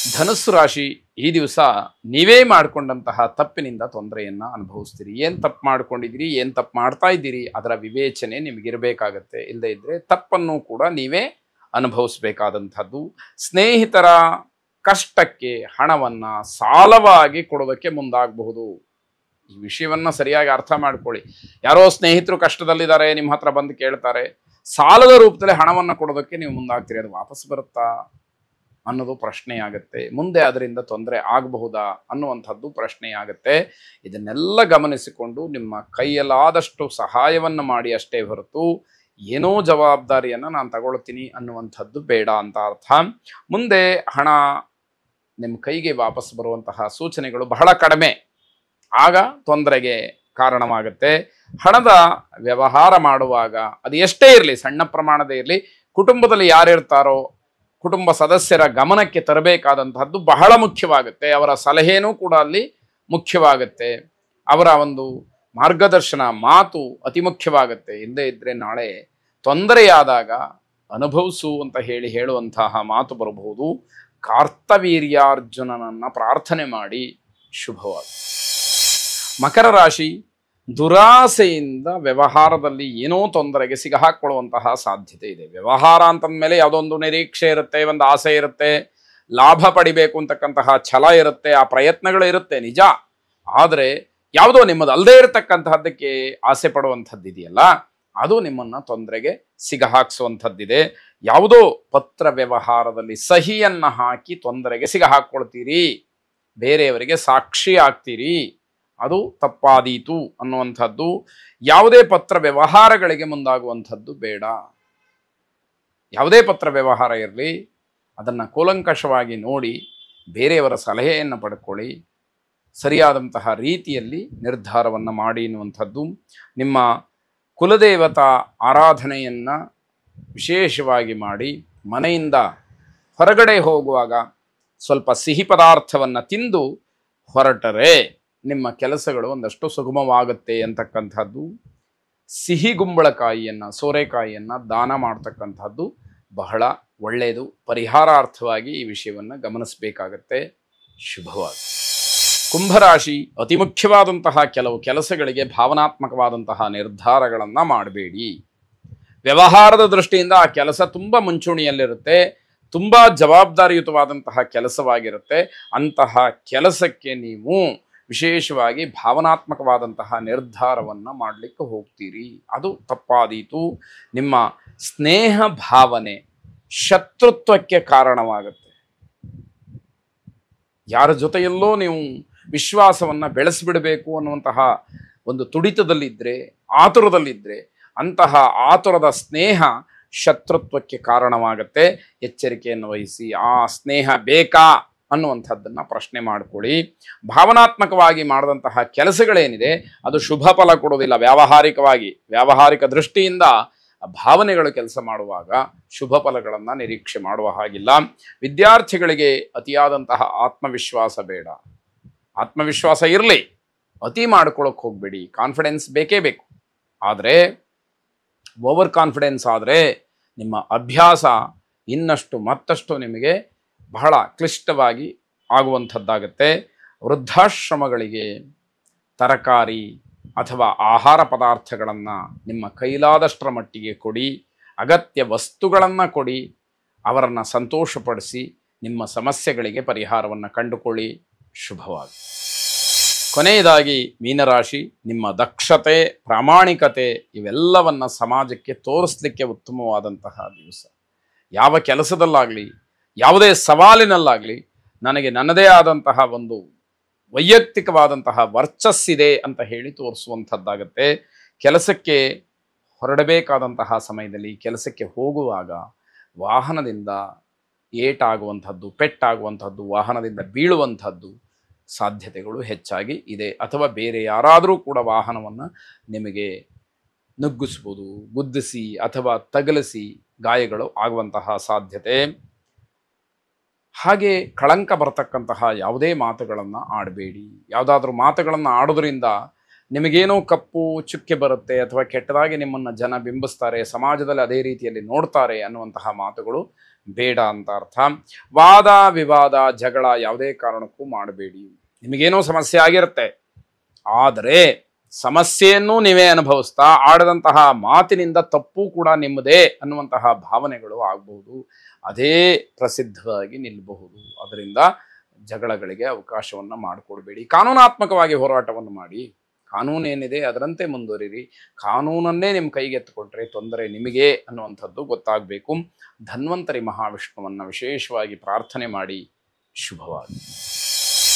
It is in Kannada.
ಧನುಸ್ಸು ರಾಶಿ ಈ ದಿವಸ ನೀವೇ ಮಾಡಿಕೊಂಡಂತಹ ತಪ್ಪಿನಿಂದ ತೊಂದರೆಯನ್ನು ಅನುಭವಿಸ್ತೀರಿ. ಏನು ತಪ್ಪು ಮಾಡ್ಕೊಂಡಿದ್ದೀರಿ, ಏನು ತಪ್ಪು ಮಾಡ್ತಾ ಇದ್ದೀರಿ, ಅದರ ವಿವೇಚನೆ ನಿಮಗಿರಬೇಕಾಗತ್ತೆ. ಇಲ್ಲದೇ ಇದ್ದರೆ ತಪ್ಪನ್ನು ಕೂಡ ನೀವೇ ಅನುಭವಿಸ್ಬೇಕಾದಂಥದ್ದು. ಸ್ನೇಹಿತರ ಕಷ್ಟಕ್ಕೆ ಹಣವನ್ನು ಸಾಲವಾಗಿ ಕೊಡೋದಕ್ಕೆ ಮುಂದಾಗಬಹುದು. ಈ ವಿಷಯವನ್ನು ಸರಿಯಾಗಿ ಅರ್ಥ ಮಾಡ್ಕೊಳ್ಳಿ. ಯಾರೋ ಸ್ನೇಹಿತರು ಕಷ್ಟದಲ್ಲಿದ್ದಾರೆ, ನಿಮ್ಮ ಹತ್ರ ಬಂದು ಕೇಳ್ತಾರೆ, ಸಾಲದ ರೂಪದಲ್ಲಿ ಹಣವನ್ನು ಕೊಡೋದಕ್ಕೆ ನೀವು ಮುಂದಾಗ್ತೀರಿ. ಅದು ವಾಪಸ್ ಬರುತ್ತಾ ಅನ್ನೋದು ಪ್ರಶ್ನೆಯಾಗತ್ತೆ. ಮುಂದೆ ಅದರಿಂದ ತೊಂದರೆ ಆಗಬಹುದಾ ಅನ್ನುವಂಥದ್ದು ಪ್ರಶ್ನೆಯಾಗತ್ತೆ. ಇದನ್ನೆಲ್ಲ ಗಮನಿಸಿಕೊಂಡು ನಿಮ್ಮ ಕೈಯಲ್ಲಾದಷ್ಟು ಸಹಾಯವನ್ನು ಮಾಡಿ ಅಷ್ಟೇ ಹೊರತು ಏನೋ ಜವಾಬ್ದಾರಿಯನ್ನು ನಾನು ತಗೊಳ್ತೀನಿ ಅನ್ನುವಂಥದ್ದು ಬೇಡ ಅಂತ ಅರ್ಥ. ಮುಂದೆ ಹಣ ನಿಮ್ಮ ಕೈಗೆ ವಾಪಸ್ ಬರುವಂತಹ ಸೂಚನೆಗಳು ಬಹಳ ಕಡಿಮೆ. ಆಗ ತೊಂದರೆಗೆ ಕಾರಣವಾಗುತ್ತೆ. ಹಣದ ವ್ಯವಹಾರ ಮಾಡುವಾಗ ಅದು ಎಷ್ಟೇ ಇರಲಿ, ಸಣ್ಣ ಪ್ರಮಾಣದ ಇರಲಿ, ಕುಟುಂಬದಲ್ಲಿ ಯಾರಿರ್ತಾರೋ ಕುಟುಂಬ ಸದಸ್ಯರ ಗಮನಕ್ಕೆ ತರಬೇಕಾದಂತಹದ್ದು ಬಹಳ ಮುಖ್ಯವಾಗುತ್ತೆ. ಅವರ ಸಲಹೆನೂ ಕೂಡ ಅಲ್ಲಿ ಮುಖ್ಯವಾಗುತ್ತೆ. ಅವರ ಒಂದು ಮಾರ್ಗದರ್ಶನ ಮಾತು ಅತಿ ಮುಖ್ಯವಾಗುತ್ತೆ. ಇಲ್ಲದೇ ಇದ್ದರೆ ನಾಳೆ ತೊಂದರೆಯಾದಾಗ ಅನುಭವಿಸು ಅಂತ ಹೇಳುವಂತಹ ಮಾತು ಬರಬಹುದು. ಕಾರ್ತವೀರ್ಯಾರ್ಜುನನನ್ನು ಪ್ರಾರ್ಥನೆ ಮಾಡಿ ಶುಭವಾದ. ಮಕರ ರಾಶಿ, ದುರಾಸೆಯಿಂದ ವ್ಯವಹಾರದಲ್ಲಿ ಏನೋ ತೊಂದರೆಗೆ ಸಿಗಹಾಕೊಳ್ಳುವಂತಹ ಸಾಧ್ಯತೆ ಇದೆ. ವ್ಯವಹಾರ ಅಂತಂದಮೇಲೆ ಯಾವುದೊಂದು ನಿರೀಕ್ಷೆ ಇರುತ್ತೆ, ಒಂದು ಆಸೆ ಇರುತ್ತೆ, ಲಾಭ ಪಡಿಬೇಕು ಅಂತಕ್ಕಂತಹ ಛಲ ಇರುತ್ತೆ, ಆ ಪ್ರಯತ್ನಗಳು ಇರುತ್ತೆ ನಿಜ. ಆದರೆ ಯಾವುದೋ ನಿಮ್ಮದು ಅಲ್ಲದೇ ಇರತಕ್ಕಂತಹದ್ದಕ್ಕೆ ಆಸೆ ಪಡುವಂಥದ್ದಿದೆಯಲ್ಲ, ಅದು ನಿಮ್ಮನ್ನು ತೊಂದರೆಗೆ ಸಿಗಹಾಕಿಸುವಂಥದ್ದಿದೆ. ಯಾವುದೋ ಪತ್ರ ವ್ಯವಹಾರದಲ್ಲಿ ಸಹಿಯನ್ನು ಹಾಕಿ ತೊಂದರೆಗೆ ಸಿಗಹಾಕ್ಕೊಳ್ತೀರಿ, ಬೇರೆಯವರಿಗೆ ಸಾಕ್ಷಿ ಆಗ್ತೀರಿ, ಅದು ತಪ್ಪಾದೀತು ಅನ್ನುವಂಥದ್ದು. ಯಾವುದೇ ಪತ್ರ ವ್ಯವಹಾರಗಳಿಗೆ ಮುಂದಾಗುವಂಥದ್ದು ಬೇಡ. ಯಾವುದೇ ಪತ್ರ ವ್ಯವಹಾರ ಇರಲಿ, ಅದನ್ನು ಕೂಲಂಕಷವಾಗಿ ನೋಡಿ ಬೇರೆಯವರ ಸಲಹೆಯನ್ನು ಪಡ್ಕೊಳ್ಳಿ, ಸರಿಯಾದಂತಹ ರೀತಿಯಲ್ಲಿ ನಿರ್ಧಾರವನ್ನು ಮಾಡಿ ಎನ್ನುವಂಥದ್ದು. ನಿಮ್ಮ ಕುಲದೇವತಾ ಆರಾಧನೆಯನ್ನು ವಿಶೇಷವಾಗಿ ಮಾಡಿ, ಮನೆಯಿಂದ ಹೊರಗಡೆ ಹೋಗುವಾಗ ಸ್ವಲ್ಪ ಸಿಹಿ ಪದಾರ್ಥವನ್ನು ತಿಂದು ಹೊರಟರೆ ನಿಮ್ಮ ಕೆಲಸಗಳು ಒಂದಷ್ಟು ಸುಗಮವಾಗುತ್ತೆ ಅಂತಕ್ಕಂಥದ್ದು. ಸಿಹಿ ಗುಂಬಳಕಾಯಿಯನ್ನು, ಸೋರೆಕಾಯಿಯನ್ನು ದಾನ ಮಾಡ್ತಕ್ಕಂಥದ್ದು ಬಹಳ ಒಳ್ಳೆಯದು. ಪರಿಹಾರಾರ್ಥವಾಗಿ ಈ ವಿಷಯವನ್ನು ಗಮನಿಸಬೇಕಾಗತ್ತೆ. ಶುಭವಾದ. ಕುಂಭರಾಶಿ, ಅತಿ ಮುಖ್ಯವಾದಂತಹ ಕೆಲವು ಕೆಲಸಗಳಿಗೆ ಭಾವನಾತ್ಮಕವಾದಂತಹ ನಿರ್ಧಾರಗಳನ್ನು ಮಾಡಬೇಡಿ. ವ್ಯವಹಾರದ ದೃಷ್ಟಿಯಿಂದ ಆ ಕೆಲಸ ತುಂಬ ಮುಂಚೂಣಿಯಲ್ಲಿರುತ್ತೆ, ತುಂಬ ಜವಾಬ್ದಾರಿಯುತವಾದಂತಹ ಕೆಲಸವಾಗಿರುತ್ತೆ. ಅಂತಹ ಕೆಲಸಕ್ಕೆ ನೀವು ವಿಶೇಷವಾಗಿ ಭಾವನಾತ್ಮಕವಾದಂತಹ ನಿರ್ಧಾರವನ್ನು ಮಾಡಲಿಕ್ಕೆ ಹೋಗ್ತೀರಿ, ಅದು ತಪ್ಪಾದೀತು. ನಿಮ್ಮ ಸ್ನೇಹ ಭಾವನೆ ಶತ್ರುತ್ವಕ್ಕೆ ಕಾರಣವಾಗುತ್ತೆ. ಯಾರ ಜೊತೆಯಲ್ಲೋ ನೀವು ವಿಶ್ವಾಸವನ್ನು ಬೆಳೆಸಿಬಿಡಬೇಕು ಅನ್ನುವಂತಹ ಒಂದು ತುಡಿತದಲ್ಲಿದ್ದರೆ, ಆತುರದಲ್ಲಿದ್ದರೆ, ಅಂತಹ ಆತುರದ ಸ್ನೇಹ ಶತ್ರುತ್ವಕ್ಕೆ ಕಾರಣವಾಗುತ್ತೆ. ಎಚ್ಚರಿಕೆಯನ್ನು ವಹಿಸಿ. ಆ ಸ್ನೇಹ ಬೇಕಾ ಅನ್ನುವಂಥದ್ದನ್ನು ಪ್ರಶ್ನೆ ಮಾಡಿಕೊಳ್ಳಿ. ಭಾವನಾತ್ಮಕವಾಗಿ ಮಾಡಿದಂತಹ ಕೆಲಸಗಳೇನಿದೆ ಅದು ಶುಭ ಫಲ ಕೊಡೋದಿಲ್ಲ. ವ್ಯಾವಹಾರಿಕ ದೃಷ್ಟಿಯಿಂದ ಭಾವನೆಗಳು ಕೆಲಸ ಮಾಡುವಾಗ ಶುಭ ಫಲಗಳನ್ನು ನಿರೀಕ್ಷೆ ಮಾಡುವ ಹಾಗಿಲ್ಲ. ವಿದ್ಯಾರ್ಥಿಗಳಿಗೆ ಅತಿಯಾದಂತಹ ಆತ್ಮವಿಶ್ವಾಸ ಬೇಡ. ಆತ್ಮವಿಶ್ವಾಸ ಇರಲಿ, ಅತಿ ಮಾಡ್ಕೊಳ್ಳೋಕೆ ಹೋಗಬೇಡಿ. ಕಾನ್ಫಿಡೆನ್ಸ್ ಬೇಕೇ ಬೇಕು. ಆದರೆ ಓವರ್ ಕಾನ್ಫಿಡೆನ್ಸ್ ಆದರೆ ನಿಮ್ಮ ಅಭ್ಯಾಸ ಇನ್ನಷ್ಟು ಮತ್ತಷ್ಟು ನಿಮಗೆ ಬಹಳ ಕ್ಲಿಷ್ಟವಾಗಿ ಆಗುವಂಥದ್ದಾಗತ್ತೆ. ವೃದ್ಧಾಶ್ರಮಗಳಿಗೆ ತರಕಾರಿ ಅಥವಾ ಆಹಾರ ಪದಾರ್ಥಗಳನ್ನು ನಿಮ್ಮ ಕೈಲಾದಷ್ಟರ ಮಟ್ಟಿಗೆ ಕೊಡಿ. ಅಗತ್ಯ ವಸ್ತುಗಳನ್ನು ಕೊಡಿ. ಅವರನ್ನು ಸಂತೋಷಪಡಿಸಿ ನಿಮ್ಮ ಸಮಸ್ಯೆಗಳಿಗೆ ಪರಿಹಾರವನ್ನು ಕಂಡುಕೊಳ್ಳಿ. ಶುಭವಾಗಿ. ಕೊನೆಯದಾಗಿ ಮೀನರಾಶಿ, ನಿಮ್ಮ ದಕ್ಷತೆ, ಪ್ರಾಮಾಣಿಕತೆ ಇವೆಲ್ಲವನ್ನು ಸಮಾಜಕ್ಕೆ ತೋರಿಸಲಿಕ್ಕೆ ಉತ್ತಮವಾದಂತಹ ದಿವಸ. ಯಾವ ಕೆಲಸದಲ್ಲಾಗಲಿ, ಯಾವುದೇ ಸವಾಲಿನಲ್ಲಾಗಲಿ ನನಗೆ ನನ್ನದೇ ಆದಂತಹ ಒಂದು ವೈಯಕ್ತಿಕವಾದಂತಹ ವರ್ಚಸ್ಸಿದೆ ಅಂತ ಹೇಳಿ ತೋರಿಸುವಂಥದ್ದಾಗತ್ತೆ. ಕೆಲಸಕ್ಕೆ ಹೊರಡಬೇಕಾದಂತಹ ಸಮಯದಲ್ಲಿ, ಕೆಲಸಕ್ಕೆ ಹೋಗುವಾಗ ವಾಹನದಿಂದ ಏಟಾಗುವಂಥದ್ದು, ಪೆಟ್ಟಾಗುವಂಥದ್ದು, ವಾಹನದಿಂದ ಬೀಳುವಂಥದ್ದು ಸಾಧ್ಯತೆಗಳು ಹೆಚ್ಚಾಗಿ ಇದೆ. ಅಥವಾ ಬೇರೆ ಯಾರಾದರೂ ಕೂಡ ವಾಹನವನ್ನು ನಿಮಗೆ ನುಗ್ಗಿಸ್ಬೋದು, ಗುದ್ದಿಸಿ ಅಥವಾ ತಗಲಿಸಿ ಗಾಯಗಳು ಆಗುವಂತಹ ಸಾಧ್ಯತೆ. ಹಾಗೆ ಕಳಂಕ ಬರತಕ್ಕಂತಹ ಯಾವುದೇ ಮಾತುಗಳನ್ನು ಆಡಬೇಡಿ. ಯಾವುದಾದ್ರೂ ಮಾತುಗಳನ್ನು ಆಡೋದ್ರಿಂದ ನಿಮಗೇನೋ ಕಪ್ಪು ಚುಕ್ಕೆ ಬರುತ್ತೆ ಅಥವಾ ಕೆಟ್ಟದಾಗಿ ನಿಮ್ಮನ್ನು ಜನ ಬಿಂಬಿಸ್ತಾರೆ, ಸಮಾಜದಲ್ಲಿ ಅದೇ ರೀತಿಯಲ್ಲಿ ನೋಡ್ತಾರೆ ಅನ್ನುವಂತಹ ಮಾತುಗಳು ಬೇಡ ಅಂತ ಅರ್ಥ. ವಾದ ವಿವಾದ ಜಗಳ ಯಾವುದೇ ಕಾರಣಕ್ಕೂ ಮಾಡಬೇಡಿ. ನಿಮಗೇನೋ ಸಮಸ್ಯೆ ಆಗಿರುತ್ತೆ, ಆದರೆ ಸಮಸ್ಯೆಯನ್ನು ನೀವೇ ಅನುಭವಿಸ್ತಾ ಆಡದಂತಹ ಮಾತಿನಿಂದ ತಪ್ಪು ಕೂಡ ನಿಮ್ಮದೇ ಅನ್ನುವಂತಹ ಭಾವನೆಗಳು ಆಗಬಹುದು. ಅದೇ ಪ್ರಸಿದ್ಧವಾಗಿ ನಿಲ್ಲಬಹುದು. ಅದರಿಂದ ಜಗಳಗಳಿಗೆ ಅವಕಾಶವನ್ನು ಮಾಡಿಕೊಡ್ಬೇಡಿ. ಕಾನೂನಾತ್ಮಕವಾಗಿ ಹೋರಾಟವನ್ನು ಮಾಡಿ. ಕಾನೂನೇನಿದೆ ಅದರಂತೆ ಮುಂದುವರಿರಿ. ಕಾನೂನನ್ನೇ ನಿಮ್ಮ ಕೈಗೆತ್ತಿಕೊಟ್ರೆ ತೊಂದರೆ ನಿಮಗೆ ಅನ್ನುವಂಥದ್ದು ಗೊತ್ತಾಗಬೇಕು. ಧನ್ವಂತರಿ ಮಹಾವಿಷ್ಣುವನ್ನು ವಿಶೇಷವಾಗಿ ಪ್ರಾರ್ಥನೆ ಮಾಡಿ. ಶುಭವಾಗಿ.